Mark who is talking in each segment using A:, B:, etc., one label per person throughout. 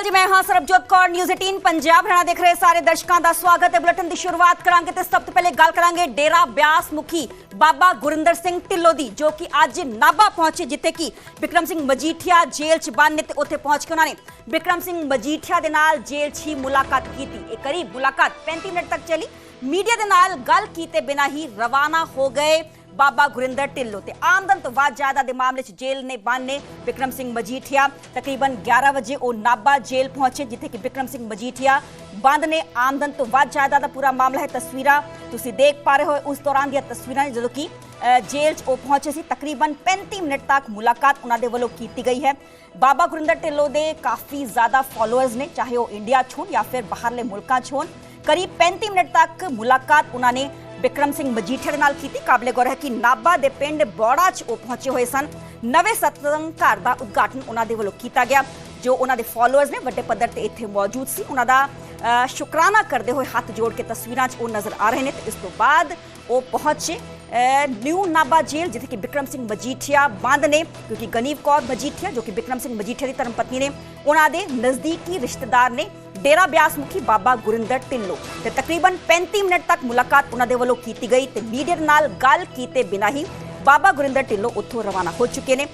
A: जी, मैं हाँ सरबजोत कौर न्यूज़ 18 पंजाब हरियाणा देख रहे सारे दर्शकों का स्वागत है। बुलेटिन की शुरुआत करांगे ते सब तो पहले गल करांगे डेरा ब्यास मुखी बाबा गुरिंदर सिंह ढिल्लों दी, जो कि अज नाभा पहुंचे, जिथे कि बिक्रम सिंह मजीठिया जेल च बंद ने ते उत्थे पहुंच के उन्होंने बिक्रम सिंह मजीठिया दे नाल जेल च ही मुलाकात की थी। एक करीब मुलाकात 35 मिनट तक चली। मीडिया दे नाल गल कीते बिना ही रवाना हो गए बाबा गुरिंदर ढिल्लों ते आमदन तो वाद जायदाद के मामले च जेल ने बंद ने बिक्रम सिंह मजीठिया तकरीबन 11 बजे वो नाभा जेल पहुंचे, जिथे कि बिक्रम सिंह मजीठिया बंद ने आमदन तो वाद जायदाद का पूरा मामला है। तस्वीर तुसीं देख पा रहे हो उस दौरान दी तस्वीरां जो कि जेल च वो पहुंचे सी। तकरीबन 35 मिनट तक मुलाकात उन्होंने वालों की गई है। बाबा गुरिंदर ढिल्लों के काफ़ी ज़्यादा फॉलोअर्स ने, चाहे वो इंडिया च होण या फिर बाहरले मुल्कां च होण। करीब 35 मिनट तक मुलाकात उन्होंने बिक्रम सिंह मजीठिया दे नाल कीती। काबिले गौर है कि नाभा दे पिंड बौड़ा च वो पहुंचे हुए सन। नवे सत्संग घर का उद्घाटन उन्होंने वालों किया गया। जो उन्होंने फॉलोअर्स ने वड्डे पद्धर ते इत्थे मौजूद सी, उन्होंने शुकराना करते हुए हाथ जोड़ के तस्वीरां च वो नज़र आ रहे हैं। इस तो बाद वो पहुंचे न्यू नाभा जेल, जिथे कि बिक्रम सिंह मजीठिया बंद ने, क्योंकि गनीव कौर मजीठिया जो कि बिक्रम सिंह मजीठिया की धर्मपत्नी ने, उन्होंने नज़दीकी रिश्तेदार ने डेरा ब्यास मुखी बाबा गुरिंदर ढिल्लों ते तकरीबन 35 मिनट तक मुलाकात उन्होंने वालों की गई। ते मीडिया नाल गल कीते बिना ही बाबा गुरिंदर ढिल्लों उत्थों रवाना हो चुके हैं।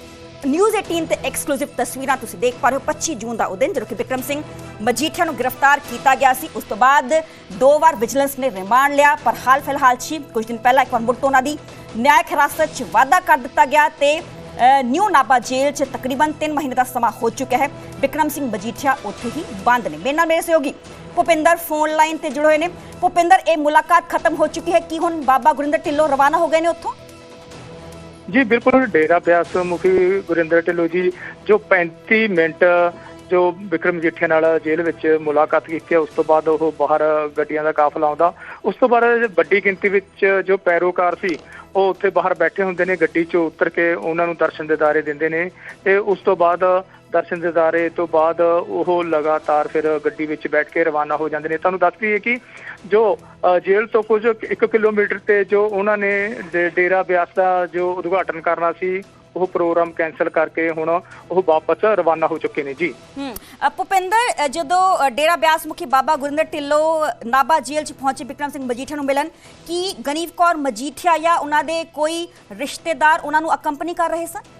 A: न्यूज़ 18 ते एक्सक्लूसिव तस्वीरां तुसीं देख पा रहे हो। 25 जून का दिन जो कि बिक्रम सिंह मजीठिया नूं गिरफ्तार किया गया सी। उस तो बाद 2 बार विजिलेंस ने रिमांड लिया, पर हाल फिलहाल कुछ दिन पहला एक बार मुड़ तो उन्हां दी न्यायिक हिरासत च वाधा कर दिता गया ते न्यू नाभा जेल च तकरीबन 3 महीने का समा हो चुका है। बिक्रम सिंह मजीठिया उत्थे ही बंद ने। मेरे नाल मेरे सहयोगी भुपिंदर फोन लाइन ते जुड़े हुए हैं। भुपिंदर, ये मुलाकात खत्म हो चुकी है कि हुण बाबा गुरिंदर ढिल्लों रवाना हो गए ने उत्थों?
B: जी बिल्कुल, डेरा ब्यास मुखी गुरिंदर ढिल्लों जी जो 35 मिनट जो बिक्रम मजीठिया नाल जेल विच मुलाकात की है, उस तो बाद वो बाहर गड्डियां दा काफला आउंदा। उस तो बाद वड्डी गिनती विच जो पैरोकार सी वो उत्थे बाहर बैठे हुंदे ने, गड्डी चों उतर के उन्हां नूं दर्शन दिदारे दिंदे ने ते उस तो बाद दर्शन दिदारे तो बाद वो लगातार फिर गड्डी विच बैठ के रवाना हो जाते हैं। तुहानूं दस दईए कि जो जेल तो कुछ 1 किलोमीटर ते जो उन्होंने डेरा ब्यास का जो उद्घाटन करना सी वो प्रोग्राम कैंसल करके हुण वो वापस रवाना हो चुके हैं। जी
A: भुपिंदर, जो डेरा ब्यास मुखी बाबा गुरिंदर ढिल्लों नाभा जेल च पहुंचे बिक्रम सिंह मजीठिया नूं मिलन, कि गनीव कौर मजीठिया या उन्हां दे कोई रिश्तेदार उन्हां नूं अकंपनी कर रहे सन?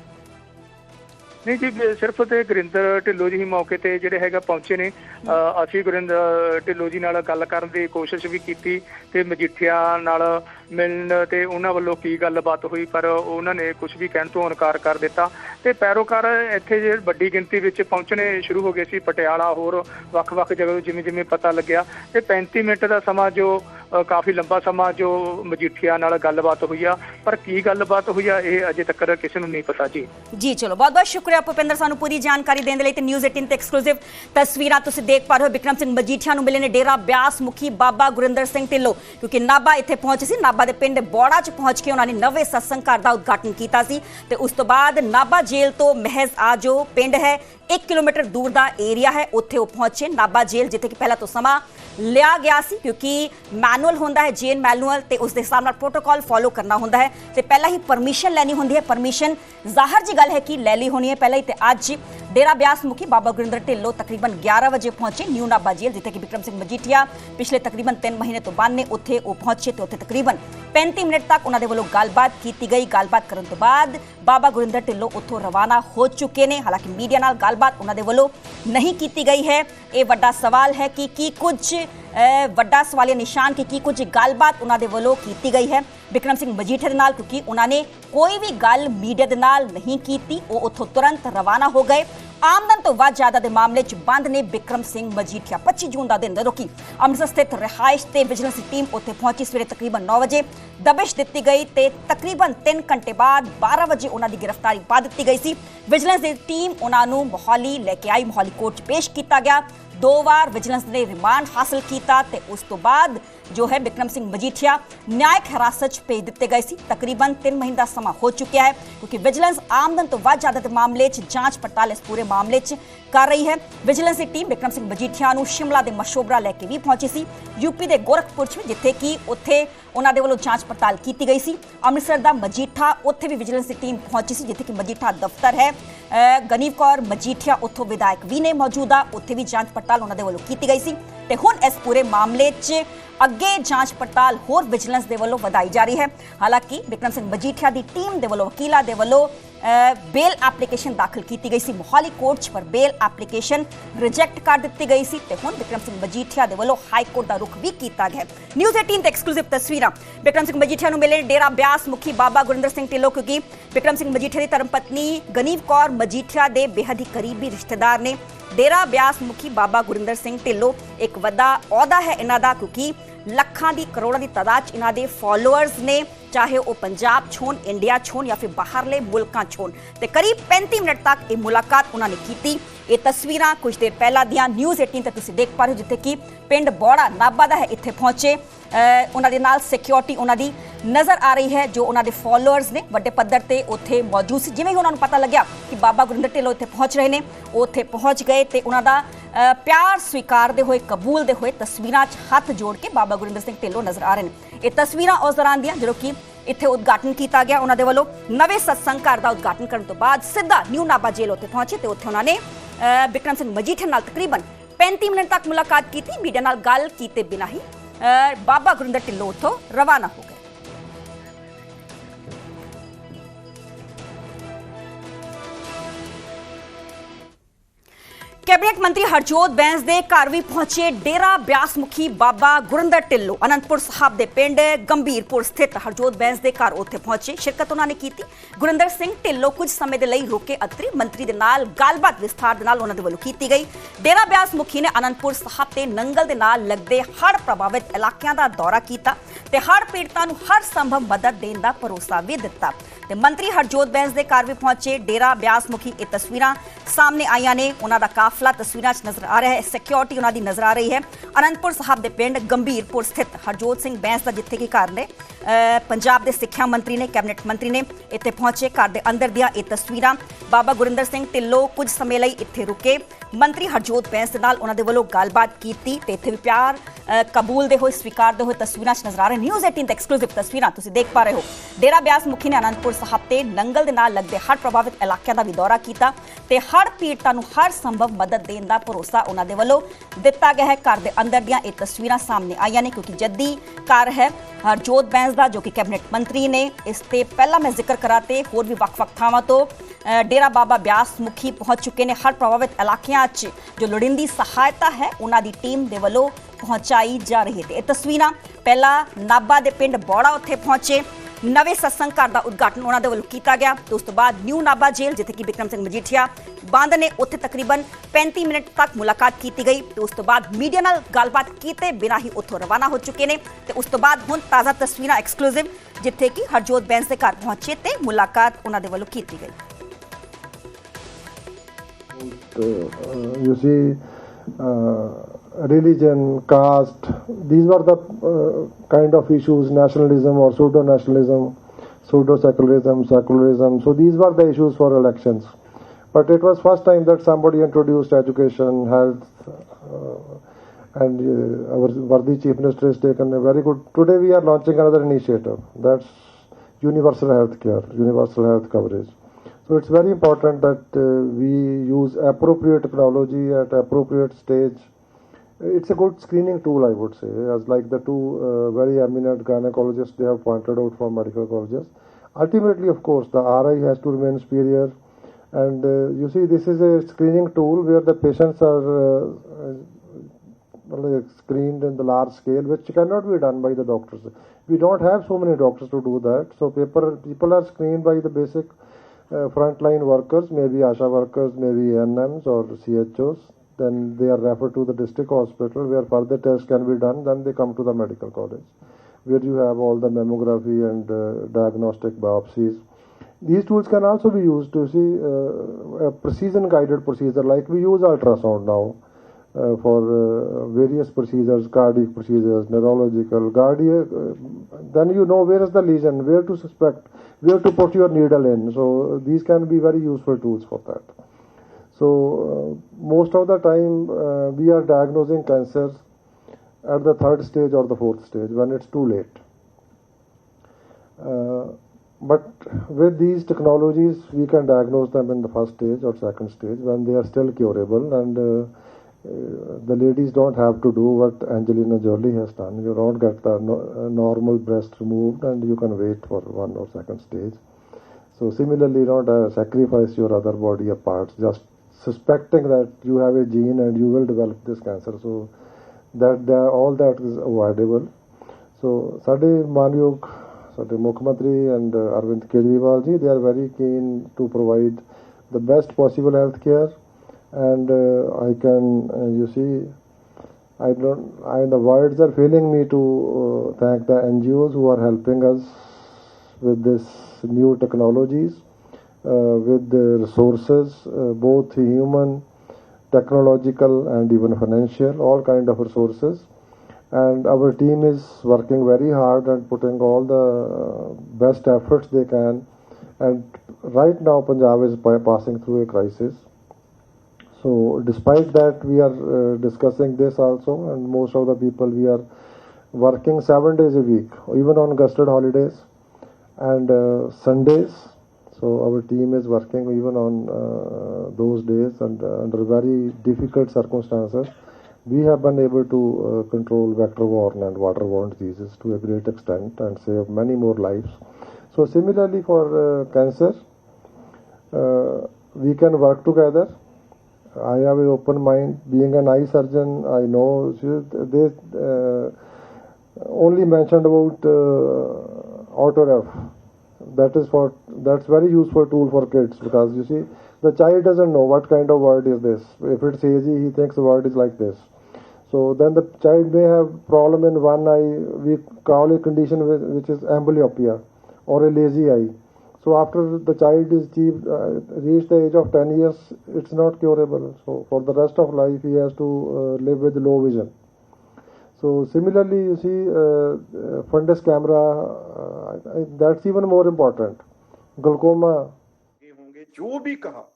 B: नहीं जी, सिर्फ तो गुरिंदर ढिल्लों जी ही मौके ते जिहड़े हैगा पहुंचे ने। असीं गुरिंदर ढिल्लों जी नाल गल करन दी कोशिश भी की ते मजीठिया नाल मिलण ते उन्हां वल्लों की गलबात हुई, पर उन्हां ने कुछ भी कहण तो इनकार कर दिता ते पैरोकार इत्थे जे वड्डी गिनती विच पहुंचने शुरू हो गए सी। पटियाला होर वख-वख जगह जिवें जिवें पता लग्या ते 35 मिनट का समा जो काफ़ी लंबा समा जो मजीठिया नाल गलबात हुई आ, पर की गलबात हुई आ ये अजे तक किसी नूं नहीं पता। जी
A: चलो, बहुत बहुत शुक्रिया भुपिंदर, सानू पूरी जानकारी देने लई। ते न्यूज़ 18 ते एक्सक्लूसिव तस्वीरां तुसीं देख पा रहे हो। बिक्रम सिंह मजीठिया नूं मिले ने डेरा ब्यास मुखी बाबा गुरिंदर सिंह ढिल्लों, क्योंकि नाभा इत्थे पहुंचे सी। नाभा दे पिंड बौड़ा च पहुंच के उन्होंने नवे सत्संग घर का उद्घाटन किया सी ते उस तो बाद नाभा जेल तो महज आ जो पिंड है 1 किलोमीटर दूर का एरिया है, उत्थे वो पहुंचे नाभा जेल, जिथे कि पहला तो समा लिया गया सी, क्योंकि मैनुअल होंदा है जेल मैनुअल ते उस दे हिसाब नाल प्रोटोकॉल फॉलो करना होंदा है ते पहला ही परमिशन लैनी होंदी है। परमिशन जाहिर जी गल है कि ले ली होनी है पहले ही। ते अज डेरा ब्यास मुखी बाबा गुरिंदर ढिल्लों तकरीबन 11 बजे पहुंचे न्यू नाभा जेल, जिथे कि बिक्रम सिंह मजीठिया पिछले तकरीबन 3 महीने तो बंद ने, उत्थे वो पहुंचे तो उत्थे तकरीबन 35 मिनट तक उन्होंने वालों गलबात की गई। गलबात करने तो बाद बाबा गुरिंदर ढिल्लों उत्थों रवाना हो चुके हैं। हालांकि मीडिया नाल गलबात उन्होंने वालों नहीं की गई है। ये वड्डा सवाल है कि कुछ वड्डा सवालिया निशान की कुछ गलबात उन्होंने वालों की गई है बिक्रम सिंह मजीठिया दे नाल, क्योंकि उन्होंने कोई भी गल मीडिया दे नाल नहीं की। वो उत्थों तुरंत रवाना हो गए। आमदन तो वाद जायदा के मामले च बंद ने बिक्रम सिंह मजीठिया। 25 जून का दिन जदों कि अमृतसर स्थित रिहाइश से विजिलेंस की टीम उत्थे पहुंची सवेरे तकरीबन 9 बजे दबिश दी गई ते तकरीबन 3 घंटे बाद 12 बजे उन्होंने गिरफ्तारी पा दी गई सी। विजिलेंस की टीम उन्होंने मोहाली लैके आई, मोहाली कोर्ट च पेश किया गया। 2 बार विजिलेंस ने रिमांड हासिल किया ते उस तो बाद जो है बिक्रम सिंह मजीठिया न्यायिक हिरासत भेज दिते गए सी। तकरीबन 3 महीने का समा हो चुका है, क्योंकि विजिलेंस आमदन तो वाद जायदाद के मामले च जांच पड़ताल इस पूरे मामले च कर रही है। विजिलेंस की टीम बिक्रम सिंह मजीठिया नूं शिमला के मशोबरा लैके भी पहुंची सी, यूपी के गोरखपुर च, जिथे कि उत्थे ਉਹਨਾਂ ਦੇ ਵੱਲੋਂ ਜਾਂਚ ਪੜਤਾਲ ਕੀਤੀ ਗਈ ਸੀ। ਅੰਮ੍ਰਿਤਸਰ ਦਾ ਮਜੀਠਾ, ਉੱਥੇ ਵੀ ਵਿਜੀਲੈਂਸ ਦੀ ਟੀਮ ਪਹੁੰਚੀ ਸੀ, ਜਿੱਥੇ ਕਿ ਮਜੀਠਾ ਦਫ਼ਤਰ ਹੈ। ਗਨੀਵ ਕੌਰ ਮਜੀਠੀਆ ਉੱਥੋਂ ਵਿਧਾਇਕ ਵੀ ਨੇ ਮੌਜੂਦਾ, ਉੱਥੇ ਵੀ ਜਾਂਚ ਪੜਤਾਲ ਉਹਨਾਂ ਦੇ ਵੱਲੋਂ ਕੀਤੀ ਗਈ ਸੀ ਤੇ ਹੁਣ ਇਸ ਪੂਰੇ ਮਾਮਲੇ 'ਚ ਅੱਗੇ ਜਾਂਚ ਪੜਤਾਲ ਹੋਰ ਵਿਜੀਲੈਂਸ ਦੇ ਵੱਲੋਂ ਵਧਾਈ ਜਾ ਰਹੀ ਹੈ। ਹਾਲਾਂਕਿ ਬਿਕਰਮ ਸਿੰਘ ਮਜੀਠੀਆ ਦੀ ਟੀਮ ਦੇ ਵੱਲੋਂ, ਵਕੀਲਾਂ ਦੇ ਵੱਲੋਂ ਬੇਲ ਐਪਲੀਕੇਸ਼ਨ ਦਾਖਲ ਕੀਤੀ ਗਈ ਸੀ ਮੋਹਾਲੀ ਕੋਰਟ 'ਚ, ਪਰ ਬੇਲ ਐਪਲੀਕੇਸ਼ਨ ਰਿਜੈਕਟ ਕਰ ਦਿੱਤੀ ਗਈ ਸੀ ਤੇ ਹੁਣ ਬਿਕਰਮ ਸਿੰਘ ਮਜੀਠੀਆ ਦੇ ਵੱਲੋਂ ਹਾਈ ਕੋਰਟ ਦਾ ਰੁਖ ਵੀ ਕੀਤਾ ਗਿਆ। ਨਿਊਜ਼ 18 ਤੇ ਐਕਸਕਲੂਸਿਵ ਤਸਵੀਰਾਂ। ਬਿਕਰਮ ਸਿੰਘ ਮਜੀਠੀਆ ਨੂੰ ਮਿਲੇ ਡੇਰਾ ਬਿਆਸ ਮੁਖੀ ਬਾਬਾ ਗੁਰਿੰਦਰ ਸਿੰਘ ਢਿੱਲੋਂ, ਕਿਉਂਕਿ ਬਿਕਰਮ ਸਿੰਘ ਮਜੀਠੀਆ ਦੀ ਧਰਮ ਪਤਨੀ ਗਨੀਵ ਕੌਰ ਮਜੀਠੀਆ ਦੇ ਬੇਹੱਦ ਹੀ ਕਰੀਬੀ ਰਿਸ਼ਤੇਦਾਰ ਨੇ। ਡੇਰਾ ਬਿਆਸ ਮੁਖੀ ਬਾਬਾ ਗੁਰਿੰਦਰ ਸਿੰਘ ਢਿੱਲੋਂ ਇੱਕ ਵੱਡਾ ਅਹੁਦਾ ਹੈ ਇਹਨਾਂ ਦਾ, ਕਿਉਂਕਿ ਲੱਖਾਂ ਦੀ ਕਰੋੜਾਂ ਦੀ ਤਾਦਾਦ 'ਚ ਇਹਨਾਂ ਦੇ ਫਾਲੋਅਰਸ ਨੇ, ਚਾਹੇ ਉਹ ਪੰਜਾਬ 'ਚ ਹੋਣ, ਇੰਡੀਆ 'ਚ ਹੋਣ ਜਾਂ ਫਿਰ ਬਾਹਰਲੇ ਮੁਲਕਾਂ 'ਚ ਹੋਣ। ਤੇ ਕਰੀਬ 35 ਮਿੰਟ ਤੱਕ ਇਹ ਮੁਲਾਕਾਤ ਉਹਨਾਂ ਨੇ ਕੀਤੀ। ਇਹ ਤਸਵੀਰਾਂ ਕੁਝ ਦੇਰ ਪਹਿਲਾਂ ਦੀਆਂ ਨਿਊਜ਼ 18 ਤੇ ਤੁਸੀਂ ਦੇਖ ਪਾ ਰਹੇ ਹੋ, ਜਿੱਥੇ ਕਿ ਪਿੰਡ ਬੌੜਾ ਨਾਭਾ ਦਾ ਹੈ, ਇੱਥੇ ਪਹੁੰਚੇ। ਉਹਨਾਂ ਦੇ ਨਾਲ ਸਿਕਿਉਰਿਟੀ ਉਹਨਾਂ ਦੀ ਨਜ਼ਰ ਆ ਰਹੀ ਹੈ, ਜੋ ਉਹਨਾਂ ਦੇ ਫਾਲੋਅਰਸ ਨੇ ਵੱਡੇ ਪੱਧਰ ਤੇ ਉੱਥੇ ਮੌਜੂਦ ਸੀ। ਜਿਵੇਂ ਹੀ ਉਹਨਾਂ ਨੂੰ ਪਤਾ ਲੱਗਿਆ ਕਿ ਬਾਬਾ ਗੁਰਿੰਦਰ ਢਿੱਲੋਂ ਇੱਥੇ ਪਹੁੰਚ ਰਹੇ ਨੇ, ਉਹ ਉੱਥੇ ਪਹੁੰਚ ਗਏ ਤੇ ਉਹਨਾਂ ਦਾ ਪਿਆਰ ਸਵੀਕਾਰਦੇ ਹੋਏ, ਕਬੂਲਦੇ ਹੋਏ ਤਸਵੀਰਾਂ 'ਚ ਹੱਥ ਜੋੜ ਕੇ ਬਾਬਾ ਗੁਰਿੰਦਰ ਸਿੰਘ ਢਿੱਲੋਂ ਨਜ਼ਰ ਆ ਰਹੇ ਨੇ। ਇਹ ਤਸਵੀਰਾਂ ਉਸ ਦੌਰਾਨ ਦੀਆਂ ਜਦੋਂ ਕਿ ਇੱਥੇ ਉਦਘਾਟਨ ਕੀਤਾ ਗਿਆ ਉਹਨਾਂ ਦੇ ਵੱਲੋਂ। ਨਵੇਂ ਸਤਸੰਗ ਘਰ ਦਾ ਉਦਘਾਟਨ ਕਰਨ ਤੋਂ ਬਾਅਦ ਸਿੱਧਾ ਨਿਊ ਨਾਭਾ ਜੇਲ੍ਹ ਉੱਥੇ ਪਹੁੰਚੇ ਤੇ ਉੱਥੇ ਉਹਨਾਂ ਨੇ ਬਿਕਰਮ ਸਿੰਘ ਮਜੀਠੀਆ ਨਾਲ ਤਕਰੀਬਨ 35 ਮਿੰਟ ਤੱਕ ਮੁਲਾਕਾਤ ਕੀਤੀ। ਮੀਡੀਆ ਨਾਲ ਗੱਲ ਕੀਤੇ ਬਿਨਾਂ ਹੀ ਬਾਬਾ ਗੁਰਿੰਦਰ ਢਿੱਲੋਂ ਉੱਥੋਂ ਰਵਾਨਾ ਹੋ ਗਏ। कैबिनेट मंत्री हरजोत बैंस दे घर भी पहुंचे डेरा ब्यास मुखी बाबा गुरिंदर ढिल्लों। आनंदपुर साहब के पिंड गंभीरपुर स्थित हरजोत बैंस दे घर उत्थे पहुंचे, शिरकत उन्होंने की। गुरिंदर सिंह ढिल्लों कुछ समय के लिए रोके अतरी मंत्री दे नाल गलबात विस्तार दे नाल उन्हां दे वल्लों की गई। डेरा ब्यास मुखी ने आनंदपुर साहब ते नंगल दे नाल लगदे हड़ प्रभावित इलाकों का दौरा किया ते हड़ पीड़ितां नूं हर संभव मदद देने का भरोसा भी दिता। ते मंत्री हरजोत बैंस दे घर भी पहुंचे डेरा ब्यास मुखी। ये तस्वीरां सामने आईयां ने, उन्हां दा काफला तस्वीरां च नजर आ रहा है, सिक्योरिटी उन्हां दी नजर आ रही है। आनंदपुर साहब दे पिंड गंभीरपुर स्थित हरजोत सिंह बैंस दा जिथे कि घर ने, पंजाब दे सिक्ख्या मंत्री ने, कैबिनेट मंत्री ने इत्थे पहुंचे। घर दे अंदर दियां ये तस्वीरां। बाबा गुरिंदर सिंह ढिल्लों कुछ समय लई इत्थे रुके, मंत्री हरजोत बैंस दे नाल उन्हां दे वल्लों गलबात कीती ते इत्थे भी प्यार कबूलदे होए, स्वीकारदे होए तस्वीरां च नजर आ रहे। न्यूज़ 18 ते एक्सक्लूसिव तस्वीरां तुसीं देख पा रहे हो। डेरा ब्यास मुखी ने आनंदपुर साहब ते नंगल दे नाल लगदे हड़ प्रभावित इलाकों का भी दौरा किया ते हड़ पीड़ितां नूं हर संभव मदद देने का भरोसा उन्हां दे वल्लों दिता गया है। घर दे अंदर दियां ये तस्वीरां सामने आईयां ने, क्योंकि जद्दी घर है हरजोत बैंस दा, जो कि कैबिनेट मंत्री ने। इस ते पहला मैं जिक्र करा ते होर भी वख-वख थावां तो डेरा बाबा ब्यास मुखी पहुंच चुके हैं। हड़ प्रभावित इलाकों जो लोड़ींदी सहायता है उन्हां दी टीम दे वल्लों पहुंचाई जा रही है। ये तस्वीरां पहला नाभा दे पिंड बौड़ा उत्थे पहुंचे, नवे सत्संग घर का उद्घाटन उन्होंने दे वल्लों किया गया। तो उस तो बाद न्यू नाभा जेल जिथे कि बिक्रम सिंह मजीठिया बंद ने, उत्थे तकरीबन 35 मिनट तक मुलाकात की गई। तो उस तो बाद मीडिया नाल गलबात किए बिना ही उत्थों रवाना हो चुके हैं। तो उस तो बाद हुण ताज़ा तस्वीरां एक्सक्लूसिव जिथे कि हरजोत बैंस के घर पहुंचे ते मुलाकात उन्होंने दे वल्लों की गई।
C: You see, religion, caste, these were the kind of issues, nationalism or pseudo-nationalism, pseudo-secularism, secularism. So these were the issues for elections. But it was first time that somebody introduced education, health, and our worthy Chief Minister has taken a very good... Today we are launching another initiative, that's universal health care, universal health coverage. So it's very important that we use appropriate technology at appropriate stage. It's a good screening tool, I would say, as like the two very eminent gynecologists they have pointed out from medical colleges. Ultimately, of course, the RI has to remain superior, and you see, this is a screening tool where the patients are screened in the large scale, which cannot be done by the doctors. We don't have so many doctors to do that, so people are screened by the basic frontline workers, maybe ASHA workers, maybe ANMs or CHOs. Then they are referred to the district hospital where further tests can be done. Then they come to the medical college where you have all the mammography and diagnostic biopsies. These tools can also be used to see a precision guided procedure, like we use ultrasound now for various procedures, cardiac procedures, neurological, then you know where is the lesion, where to suspect, where to put your needle in. So these can be very useful tools for that. So most of the time we are diagnosing cancers at the third stage or the fourth stage when it's too late. But with these technologies, we can diagnose them in the first stage or second stage when they are still curable, and the ladies don't have to do what Angelina Jolie has done. You don't get the normal breast removed, and you can wait for one or second stage. So similarly, not sacrifice your other body parts just suspecting that you have a gene and you will develop this cancer. So that all that is avoidable. So ਸਾਡੇ ਮਾਨਯੋਗ ਸਾਡੇ ਮੁੱਖ ਮੰਤਰੀ and Arvind Kejriwal ji, they are very keen to provide the best possible health care, and I can you see the words are failing me to thank the NGOs who are helping us with this new technologies, with the resources, both human, technological, and even financial, all kind of resources. And our team is working very hard and putting all the best efforts they can. And right now, Punjab is passing through a crisis. So despite that, we are discussing this also, and most of the people, we are working 7 days a week, even on gusted holidays and Sundays. So our team is working even on those days, and under very difficult circumstances, we have been able to control vector-borne and water-borne diseases to a great extent and save many more lives. So similarly for cancer, we can work together. I have an open mind. Being an eye surgeon, I know they only mentioned about AutoRef. That's very useful tool for kids, because you see the child doesn't know what kind of word is this. If it's hazy, he thinks the word is like this. So then the child may have problem in one eye. We call a condition which is amblyopia or a lazy eye. So after the child is reached the age of 10 years, it's not curable. So for the rest of life, he has to live with low vision. So similarly, you see fundus camera, that's even more important. Glaucoma.
D: होंगे जो भी कहा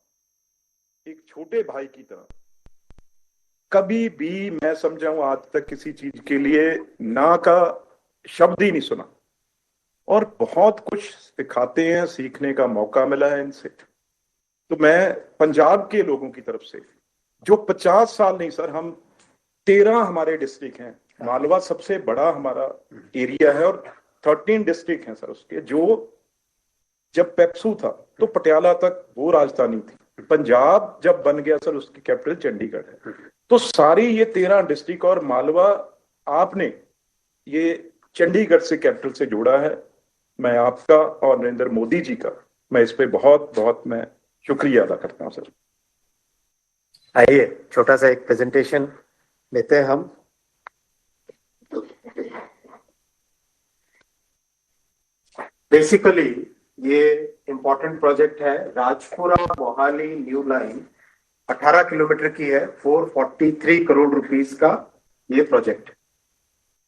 D: एक छोटे भाई की तरह, कभी भी मैं समझाऊं आज तक किसी चीज के लिए ना का शब्द ही नहीं सुना, और बहुत कुछ सिखाते हैं, सीखने का मौका मिला है इनसे। तो मैं पंजाब के लोगों की तरफ से, जो 50 साल नहीं सर, हम 13 हमारे डिस्ट्रिक्ट हैं, मालवा सबसे बड़ा हमारा एरिया है और 13 डिस्ट्रिक्ट हैं सर उसके, जो जब पेप्सू था तो पटियाला तक वो राजधानी थी। पंजाब जब बन गया सर, उसकी कैपिटल चंडीगढ़ है। तो सारी ये 13 डिस्ट्रिक्ट और मालवा आपने ये चंडीगढ़ से कैपिटल से जोड़ा है। मैं आपका और नरेंद्र मोदी जी का मैं इस पे बहुत बहुत मैं शुक्रिया अदा करता हूं सर।
E: आइए छोटा सा एक प्रेजेंटेशन लेते हैं हम। बेसिकली ये इम्पोर्टेंट प्रोजेक्ट है, Rajpura Mohali new line 18 kilometre की है, 443 करोड़ रुपीस का ये प्रोजेक्ट।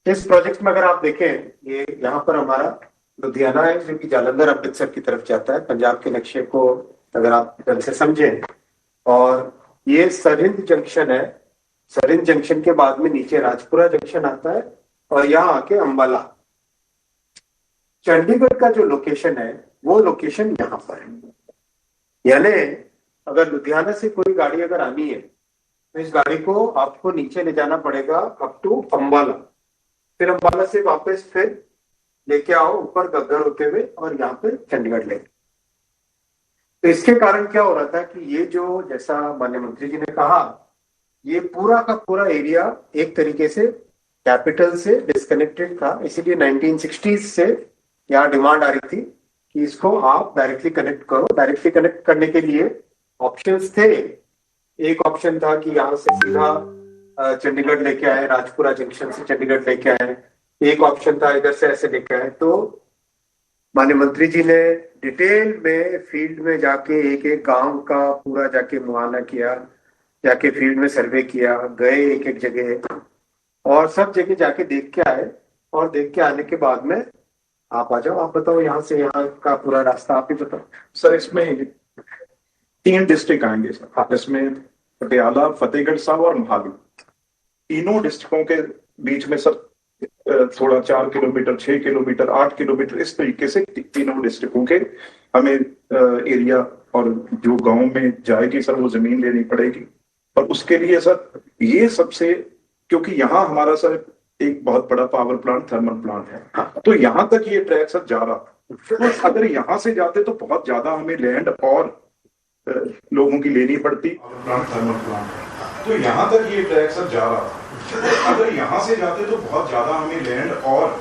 E: इस प्रोजेक्ट में अगर आप देखें, ये यहाँ पर हमारा लुधियाना है जो कि जालंधर अमृतसर की तरफ जाता है, पंजाब के नक्शे को अगर आप ढंग से समझें। और ये सरहिंद जंक्शन है, सरहिंद जंक्शन के बाद में नीचे राजपुरा जंक्शन आता है और यहाँ आके अंबाला। चंडीगढ़ का जो लोकेशन है वो लोकेशन यहाँ पर है, यानी अगर लुधियाना से कोई गाड़ी अगर आनी है तो इस गाड़ी को आपको नीचे ले जाना पड़ेगा अप टू अंबाला, फिर अंबाला से वापस फिर लेके आओ ऊपर गग्गर होते हुए और यहाँ पे चंडीगढ़ ले। तो इसके कारण क्या हो रहा था कि ये जो, जैसा माननीय मंत्री जी ने कहा, ये पूरा का पूरा एरिया एक तरीके से कैपिटल से डिस्कनेक्टेड था। इसीलिए 1960s से यहाँ डिमांड आ रही थी कि इसको आप डायरेक्टली कनेक्ट करो। डायरेक्टली कनेक्ट करने के लिए ऑप्शंस थे। एक ऑप्शन था कि यहाँ से सीधा चंडीगढ़ लेके आए, राजपुरा जंक्शन से चंडीगढ़ लेके आए। एक ऑप्शन था इधर से ऐसे लेके आए। तो माननीय मंत्री जी ने डिटेल में फील्ड में जाके एक एक गांव का पूरा जाके मुआयना किया, जाके फील्ड में सर्वे किया, गए एक एक जगह और सब जगह जाके देख के आए। और देख के आने के बाद में आप आ जाओ, आप बताओ यहाँ से यहाँ का पूरा रास्ता आप ही बताओ
D: सर। इसमें 3 डिस्ट्रिक्ट आएंगे सर, इसमें पटियाला, फतेहगढ़ साहब और मोहाली। तीनों डिस्ट्रिक्टों के बीच में सर थोड़ा 4 किलोमीटर, 6 किलोमीटर, 8 किलोमीटर, इस तरीके से तीनों डिस्ट्रिक्टों के हमें एरिया और जो गांव में जाएगी सर वो जमीन लेनी पड़ेगी। और उसके लिए सर ये सबसे, क्योंकि यहाँ हमारा सर एक बहुत बड़ा पावर प्लांट, थर्मल प्लांट है, तो यहाँ तक ये ट्रैक सर जा रहा, तो अगर यहाँ से जाते तो बहुत ज्यादा हमें लैंड और लोगों की लेनी पड़ती। थर्मल प्लांट है, तो यहाँ तक ये ट्रैक सर जा रहा, तो अगर यहाँ से जाते तो बहुत ज्यादा हमें लैंड और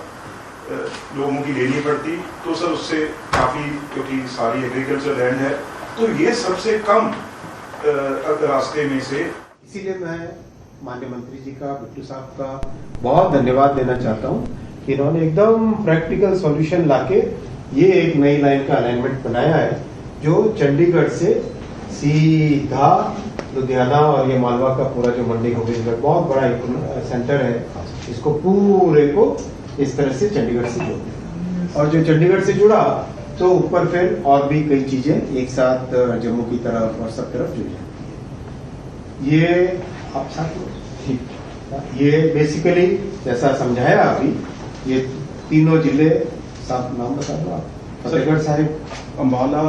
D: लोगों की लेनी पड़ती, तो सर उससे काफी, क्योंकि सारी एग्रीकल्चर लैंड है, तो ये सबसे कम रास्ते में से।
E: इसीलिए मैं माननीय मंत्री जी का, बिट्टू साहब का बहुत धन्यवाद देना चाहता हूं कि इन्होंने एकदम प्रैक्टिकल सॉल्यूशन लाके ये एक नई लाइन का अलाइनमेंट बनाया है, जो चंडीगढ़ से सीधा लुधियाना और ये मालवा का पूरा जो मंडी गोविंदगढ़ बहुत बड़ा एक सेंटर है, इसको पूरे को इस तरह से चंडीगढ़ से जोड़, और जो चंडीगढ़ से जुड़ा तो ऊपर फिर और भी कई चीजें एक साथ जम्मू की तरफ और सब तरफ जुड़ जाए। ये आप साथ ये बेसिकली जैसा समझाया अभी, ये तीनों जिले, साथ नाम बता दो आप। फतेहगढ़ साहिब,
D: अम्बाला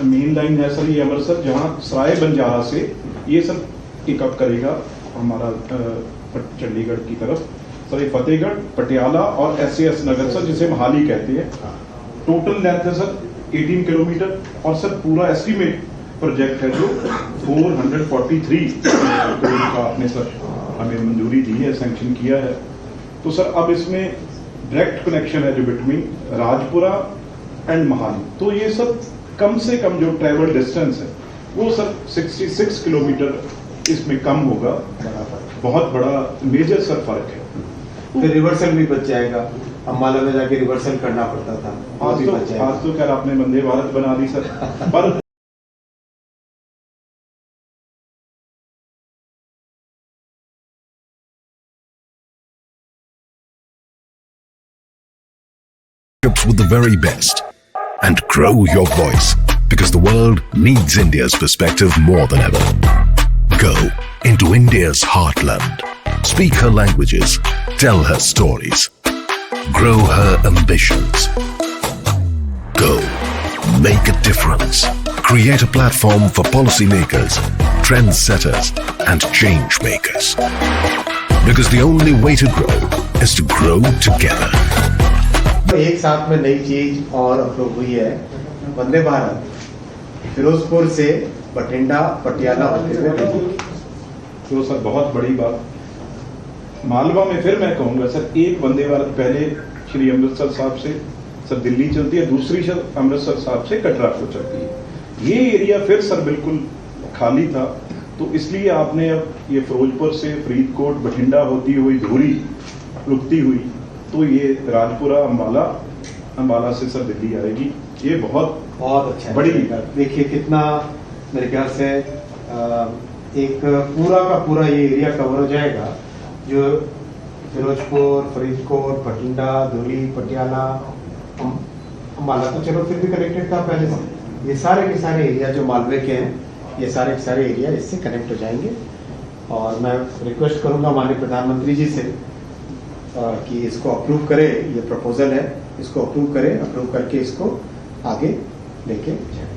D: मेन लाइन है सर, ये अमृतसर, जहाँ सराय बंजारा से ये सब पिकअप करेगा हमारा चंडीगढ़ की तरफ सर। ये फतेहगढ़, पटियाला और SAS नगर सर, जिसे मोहाली कहते हैं। टोटल लेंथ है सर 18 किलोमीटर, और सर पूरा एस्टीमेट प्रोजेक्ट है जो 443 करोड़ का आपने सर हमें मंजूरी दी है, सैंक्शन किया है। तो सर अब इसमें डायरेक्ट कनेक्शन है जो बिटवीन राजपुरा एंड मोहाली, तो ये सब कम से कम जो ट्रैवल डिस्टेंस है वो सर 66 किलोमीटर इसमें कम होगा। बहुत बड़ा मेजर सर फर्क है।
E: फिर रिवर्सल भी बच जाएगा, अम्बाला में जाके रिवर्सल करना पड़ता था,
D: आज तो खैर आपने वंदे भारत बना दी सर, पर
F: with the very best and grow your voice, because the world needs India's perspective more than ever. Go into India's heartland, speak her languages, tell her stories, grow her ambitions. Go make a difference, create a platform for policymakers, trendsetters and change makers, because the only way to grow is to grow together.
E: एक साथ में नई चीज और approve हुई है, वंदे भारत फिरोजपुर से बठिंडा, पटियाला होते हुए,
D: तो सर बहुत बड़ी बात। मालवा में फिर मैं कहूंगा सर, एक वंदे भारत पहले श्री अमृतसर साहब से सर दिल्ली चलती है, दूसरी सर अमृतसर साहब से कटरा को चलती है। ये एरिया फिर सर बिल्कुल खाली था, तो इसलिए आपने अब ये फिरोजपुर से फरीदकोट, बठिंडा होती हुई धूरी रुकती हुई, तो ये राजपुरा, अम्बाला से सर दिल्ली आएगी। ये बहुत
E: अच्छा
D: बड़ी,
E: देखिए कितना मेरे ख्याल से एक पूरा का पूरा ये एरिया कवर हो जाएगा, जो फिरोजपुर, फरीदकोट, बठिंडा, धुरी, पटियाला, अम्बाला तो चलो फिर भी कनेक्टेड था पहले से, ये सारे के सारे एरिया जो मालवे के हैं, ये सारे के सारे एरिया इससे कनेक्ट हो जाएंगे। और मैं रिक्वेस्ट करूंगा माननीय प्रधानमंत्री जी से कि इसको अप्रूव करे, ये प्रपोजल है, इसको अप्रूव करें, अप्रूव करके इसको आगे लेके जाए।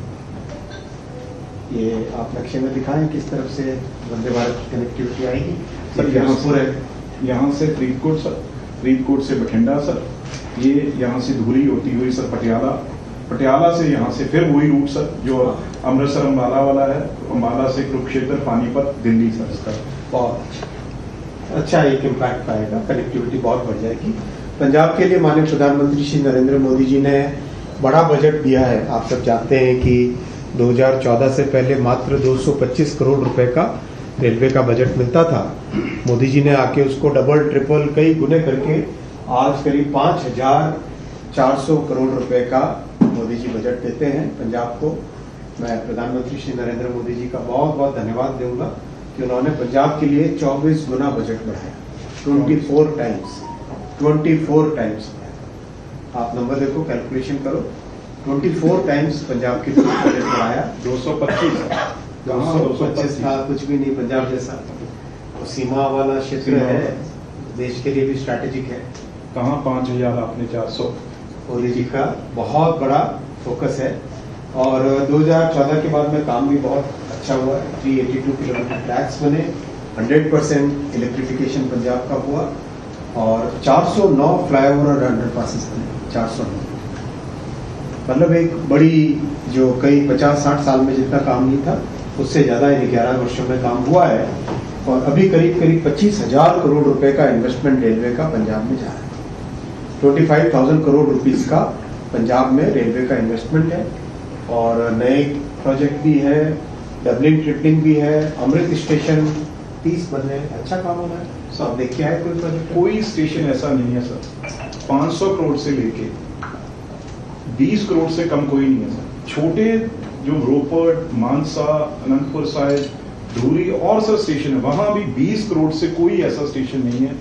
E: ये आप नक्शे में दिखाएं किस तरफ से वंदे भारत की कनेक्टिविटी आएगी
D: सर। यहाँ से फरीदकोट सर, फरीदकोट से बठिंडा सर, ये यहाँ से धूरी होती हुई सर पटियाला, पटियाला से यहाँ से फिर वही रूट सर जो अमृतसर अम्बाला वाला है, अम्बाला से कुरुक्षेत्र, पानीपत, दिल्ली सर। इसका
E: बहुत अच्छा एक इम्पैक्ट पाएगा, कनेक्टिविटी बहुत बढ़ जाएगी। पंजाब के लिए माननीय प्रधानमंत्री श्री नरेंद्र मोदी जी ने बड़ा बजट दिया है। आप सब जानते हैं कि 2014 से पहले मात्र 225 करोड़ रुपए का रेलवे का बजट मिलता था। मोदी जी ने आके उसको डबल ट्रिपल कई गुने करके आज करीब 5,400 करोड़ रुपए का मोदी जी बजट देते हैं पंजाब को। मैं प्रधानमंत्री श्री नरेंद्र मोदी जी का बहुत बहुत धन्यवाद दूंगा कि उन्होंने पंजाब के लिए 24 गुना बजट बढ़ाया, 24 टाइम्स। आप नंबर देखो, कैलकुलेशन करो, 24 टाइम्स पंजाब के लिए बजट बढ़ाया।
D: 225
E: था, कुछ भी नहीं पंजाब जैसा, सीमा वाला क्षेत्र है, देश के लिए भी स्ट्रैटेजिक है।
D: कहाँ 5,000 आपने 400।
E: मोदी जी का बहुत बड़ा फोकस है और 2014 के बाद में काम भी बहुत अच्छा हुआ है। 382 किलोमीटर ट्रैक्स बने, 100% इलेक्ट्रिफिकेशन पंजाब का हुआ और 409 फ्लाईओवर और अंडरपासेस बने। 409 मतलब एक बड़ी, जो कई 50-60 साल में जितना काम नहीं था उससे ज्यादा इन 11 वर्षों में काम हुआ है। और अभी करीब 25,000 करोड़ रुपए का इन्वेस्टमेंट रेलवे का पंजाब में जा रहा है। 25,000 करोड़ रुपीस का पंजाब में रेलवे का इन्वेस्टमेंट है और नए प्रोजेक्ट भी है, डबलिंग ट्रिपलिंग भी है, अमृत स्टेशन 30 बन रहे हैं। अच्छा काम हो रहा है। सब देख के आए कोई प्रोजेक्ट?
D: कोई स्टेशन ऐसा नहीं है सर 500 करोड़ से लेके 20 करोड़ से कम कोई नहीं है सर। छोटे जो रोपड़, मानसा, अनंतपुर साहिब, धूरी और सर स्टेशन है, वहां भी 20 करोड़ से कोई ऐसा स्टेशन नहीं है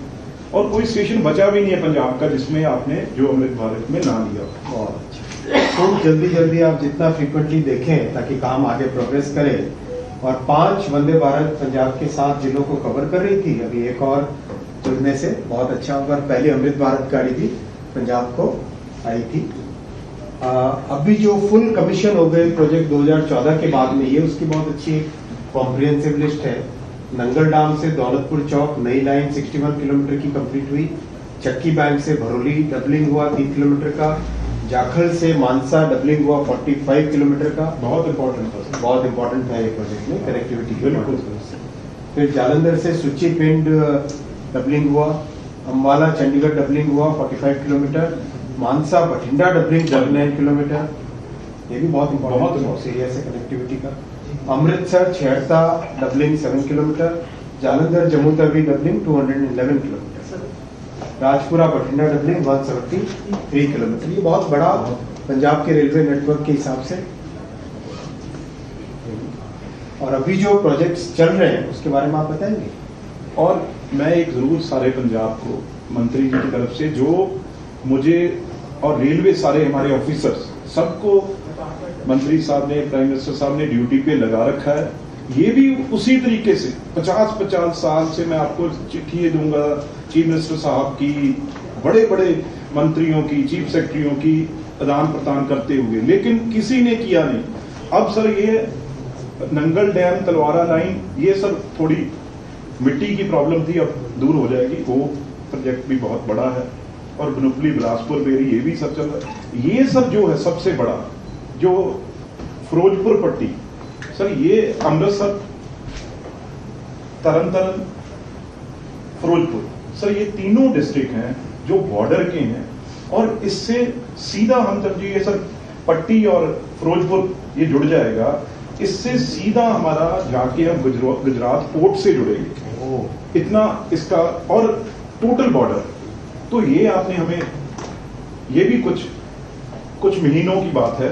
D: और कोई स्टेशन बचा भी नहीं है पंजाब का जिसमें आपने जो अमृत भारत में ना लिया।
E: बहुत अच्छा। तो जल्दी आप जितना फ्रीक्वेंटली देखें ताकि काम आगे प्रोग्रेस करे। और 5 वंदे भारत पंजाब के 7 जिलों को कवर कर रही थी, अभी एक और जुड़ने से बहुत अच्छा होगा। पहले अमृत भारत गाड़ी भी पंजाब को आई थी। अभी जो फुल कमीशन हो गए प्रोजेक्ट 2014 के बाद में, ये उसकी बहुत अच्छी कॉम्प्रिहेंसिव लिस्ट है। नंगल डाम से दौलतपुर चौक नई लाइन 61 किलोमीटर की कंप्लीट हुई। चक्की बैंक से भरोली डबलिंग हुआ 3 किलोमीटर का। जाखल से मानसा डबलिंग हुआ 45 किलोमीटर का।
D: बहुत इंपॉर्टेंट था,
E: बहुत इंपॉर्टेंट था ये प्रोजेक्ट में कनेक्टिविटी के
D: बिल्कुल।
E: फिर जालंधर से सुच्ची पिंड डबलिंग हुआ। अम्बाला चंडीगढ़ डबलिंग हुआ 45 kilometre. Mansa Bathinda doubling 49 kilometre, ये भी बहुत इंपॉर्टेंट एरिया से कनेक्टिविटी का। Amritsar Chheharta doubling 7 kilometre. Jalandhar Jammu Tawi doubling 211 kilometre. Rajpura Bathinda doubling 173 kilometre. ये बहुत बड़ा पंजाब के रेलवे नेटवर्क के हिसाब से। और अभी जो प्रोजेक्ट्स चल रहे हैं उसके बारे में आप बताएंगे?
D: और मैं एक जरूर सारे पंजाब को मंत्री जी की तरफ से, जो मुझे और रेलवे सारे हमारे ऑफिसर्स सबको मंत्री साहब ने, प्राइम मिनिस्टर साहब ने ड्यूटी पे लगा रखा है। ये भी उसी तरीके से 50-50 साल से मैं आपको चिट्ठी दूंगा चीफ मिनिस्टर साहब की, बड़े बड़े मंत्रियों की, चीफ सेक्रेटरियों की आदान प्रदान करते हुए, लेकिन किसी ने किया नहीं। अब सर ये नंगल डैम तलवारा लाइन, ये सर थोड़ी मिट्टी की प्रॉब्लम थी, अब दूर हो जाएगी। वो प्रोजेक्ट भी बहुत बड़ा है और बनुपली बिलासपुर बेरी ये भी सब चल रहा है। ये सब जो है सबसे बड़ा जो फिरोजपुर पट्टी सर, ये अमृतसर तरन तारण फिरोजपुर सर, ये तीनों डिस्ट्रिक्ट हैं जो बॉर्डर के हैं और इससे सीधा हम जब ये सर पट्टी और फिरोजपुर ये जुड़ जाएगा, इससे सीधा हमारा जाके हम गुजरात पोर्ट से जुड़ेंगे। इतना इसका और टोटल बॉर्डर, तो ये आपने हमें ये भी कुछ महीनों की बात है,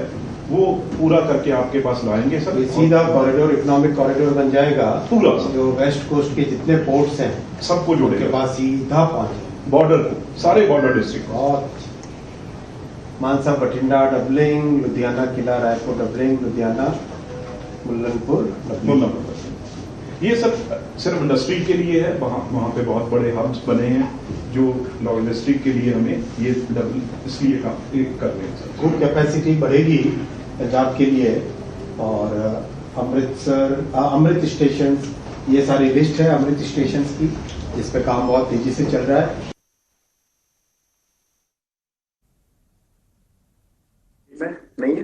D: वो पूरा करके आपके पास लाएंगे सर।
E: सीधा कॉरिडोर, इकोनॉमिक कॉरिडोर बन जाएगा
D: पूरा।
E: जो वेस्ट कोस्ट के जितने पोर्ट्स हैं
D: सबको जोड़ेगा,
E: के पास सीधा पहुंचे
D: बॉर्डर को, सारे बॉर्डर डिस्ट्रिक्ट।
E: बहुत मानसा बठिंडा डबलिंग, लुधियाना किला रायपुर डबलिंग, लुधियाना मुल्लनपुर डबलिंग।
D: ये सब सिर्फ इंडस्ट्री के लिए है, वहाँ पे बहुत बड़े हब्स बने हैं जो लॉजिस्टिक के लिए हमें ये डबल इसलिए कर रहे हैं।
E: खूब कैपेसिटी बढ़ेगी पंजाब के लिए। और अमृत स्टेशन, ये सारी लिस्ट है अमृत स्टेशन की, जिस पे काम बहुत तेजी से चल रहा है। नहीं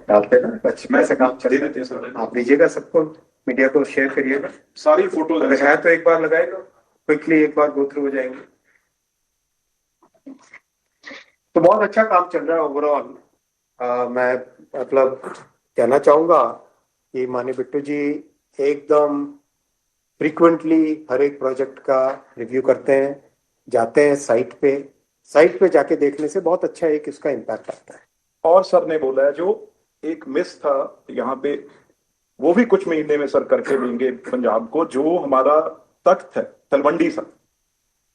E: डालते ना, अच्छा ऐसा काम चल रहा है। आप दीजिएगा सबको, मीडिया को शेयर करिएगा,
D: सारी फोटो
E: अगर है तो एक बार लगाएगा, क्विकली एक बार गो थ्रू हो जाएंगे। तो बहुत अच्छा काम चल रहा है ओवरऑल। मैं मतलब कहना चाहूंगा कि माननीय बिट्टू जी एकदम फ्रीक्वेंटली हर एक प्रोजेक्ट का रिव्यू करते हैं, जाते हैं साइट पे जाके देखने से बहुत अच्छा एक इसका इम्पैक्ट आता है।
D: और सर ने बोला है जो एक मिस था यहाँ पे, वो भी कुछ महीने में सर करके देंगे पंजाब को। जो हमारा तख्त है तलवंडी सर,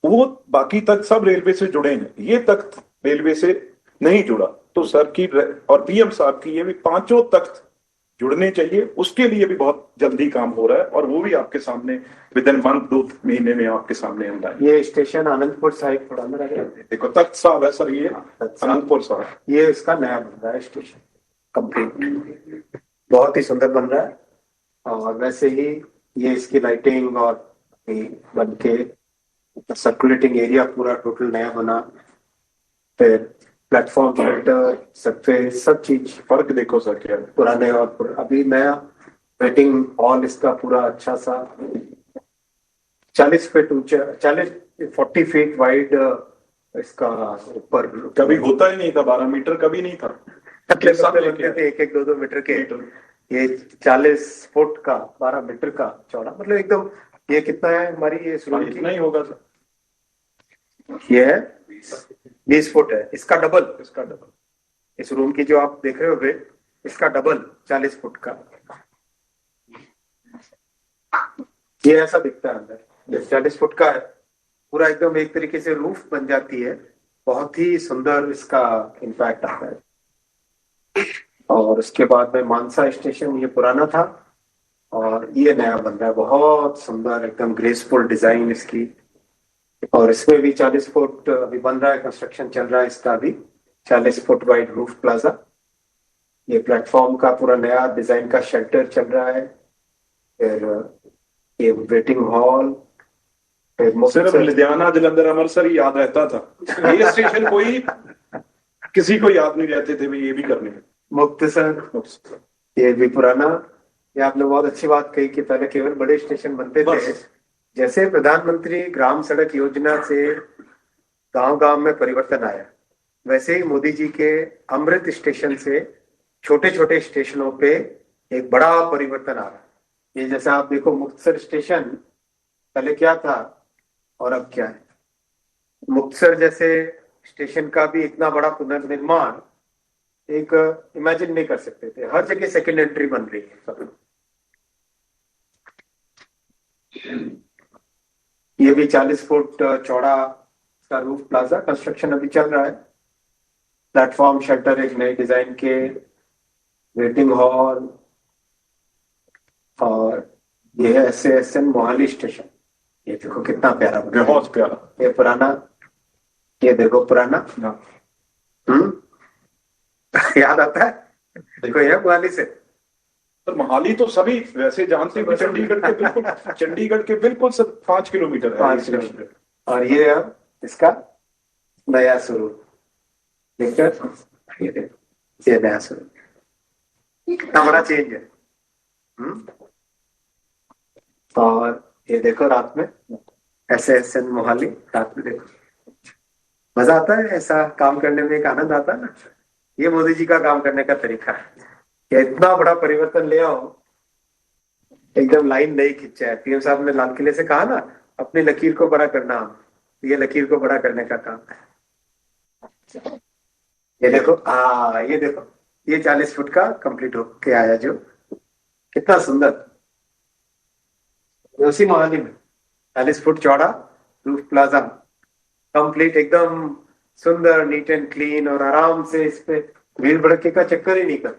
D: वो बाकी तख्त सब रेलवे से जुड़े हैं, ये तख्त रेलवे से नहीं जुड़ा। तो सर की और पीएम साहब की ये भी 5 तख्त जुड़ने चाहिए, उसके लिए भी बहुत जल्दी काम हो रहा है और वो भी आपके सामने विद इन मंथ 2 महीने में आपके सामने हम लाएंगे।
E: ये स्टेशन आनंदपुर साहिब थोड़ा में रह
D: देखो तख्त साहब है सर, ये आनंदपुर साहब,
E: ये इसका नया बन रहा है स्टेशन कंप्लीट, बहुत ही सुंदर बन रहा है। और वैसे ही ये इसकी लाइटिंग और बन के सर्कुलेटिंग एरिया पूरा टोटल नया बना, फिर प्लेटफॉर्म शेल्टर सरफेस सब चीज
D: फर्क देखो सर क्या है।
E: पुराने और अभी नया वेटिंग हॉल इसका पूरा अच्छा सा 40 फीट ऊंचा 40 फीट वाइड इसका ऊपर
D: कभी होता ही नहीं था, 12 मीटर कभी नहीं था,
E: बनते थे 1-1 2-2 मीटर के, ये 40 फुट का 12 मीटर का चौड़ा, मतलब एकदम ये कितना है हमारी ये सुरंग
D: इतना ही होगा सर,
E: ये है 20 फुट है, इसका डबल इस रूम की जो आप देख रहे हो इसका डबल 40 फुट का, ये ऐसा दिखता है अंदर 40 फुट का है पूरा, एकदम एक तरीके से रूफ बन जाती है, बहुत ही सुंदर इसका इम्पैक्ट आता है। और उसके बाद में मानसा स्टेशन ये पुराना था और ये नया बन रहा है, बहुत सुंदर एकदम ग्रेसफुल डिजाइन इसकी, और इसमें भी 40 फुट अभी बन रहा है, कंस्ट्रक्शन चल रहा है इसका भी, 40 फुट वाइड रूफ प्लाजा। ये प्लेटफॉर्म का पूरा नया डिजाइन का शेल्टर चल रहा है, फिर ये वेटिंग हॉल,
D: सिर्फ लुधियाना जलंधर अमृतसर ही याद रहता था, ये स्टेशन कोई किसी को याद नहीं रहते थे ये भी करने।
E: मुक्तसर ये भी पुराना, ये आपने बहुत अच्छी बात कही कि पहले केवल बड़े स्टेशन बनते थे, जैसे प्रधानमंत्री ग्राम सड़क योजना से गांव गांव में परिवर्तन आया, वैसे ही मोदी जी के अमृत स्टेशन से छोटे छोटे स्टेशनों पे एक बड़ा परिवर्तन आ रहा है। ये जैसा आप देखो मुक्तसर स्टेशन पहले क्या था और अब क्या है, मुक्तसर जैसे स्टेशन का भी इतना बड़ा पुनर्निर्माण एक इमेजिन नहीं कर सकते थे, हर जगह सेकेंड एंट्री बन रही है सब। ये भी 40 फुट चौड़ा का रूफ प्लाजा, कंस्ट्रक्शन अभी चल रहा है, प्लेटफॉर्म शेल्टर एक नए डिजाइन के, वेटिंग हॉल, और ये है SASN मोहाली स्टेशन, ये देखो कितना प्यारा बना है,
D: बहुत प्यारा।
E: ये पुराना, ये देखो पुराना, याद आता है देखो ये मोहाली से,
D: सर मोहाली तो सभी वैसे जानते हैं, चंडीगढ़ के बिल्कुल सर 5 किलोमीटर है,
E: 5 किलोमीटर। और ये अब इसका नया स्वरूप देखकर, ये नया स्वरूप कितना बड़ा चेंज है। और ये देखो रात में SASN मोहाली, रात में देखो मजा आता है, ऐसा काम करने में एक आनंद आता है ना, ये मोदी जी का काम करने का तरीका है कि इतना बड़ा परिवर्तन ले आओ, एकदम लाइन नहीं खिंचा है। PM साहब ने लाल किले से कहा ना अपनी लकीर को बड़ा करना, ये लकीर को बड़ा करने का काम है। ये देखो ये देखो ये 40 फुट का कंप्लीट होके आया, जो कितना सुंदर, उसी मोहाली में 40 फुट चौड़ा रूफ प्लाजा कंप्लीट, एकदम सुंदर नीट एंड क्लीन, और आराम से इस पे भीड़ भड़के का चक्कर ही नहीं कर,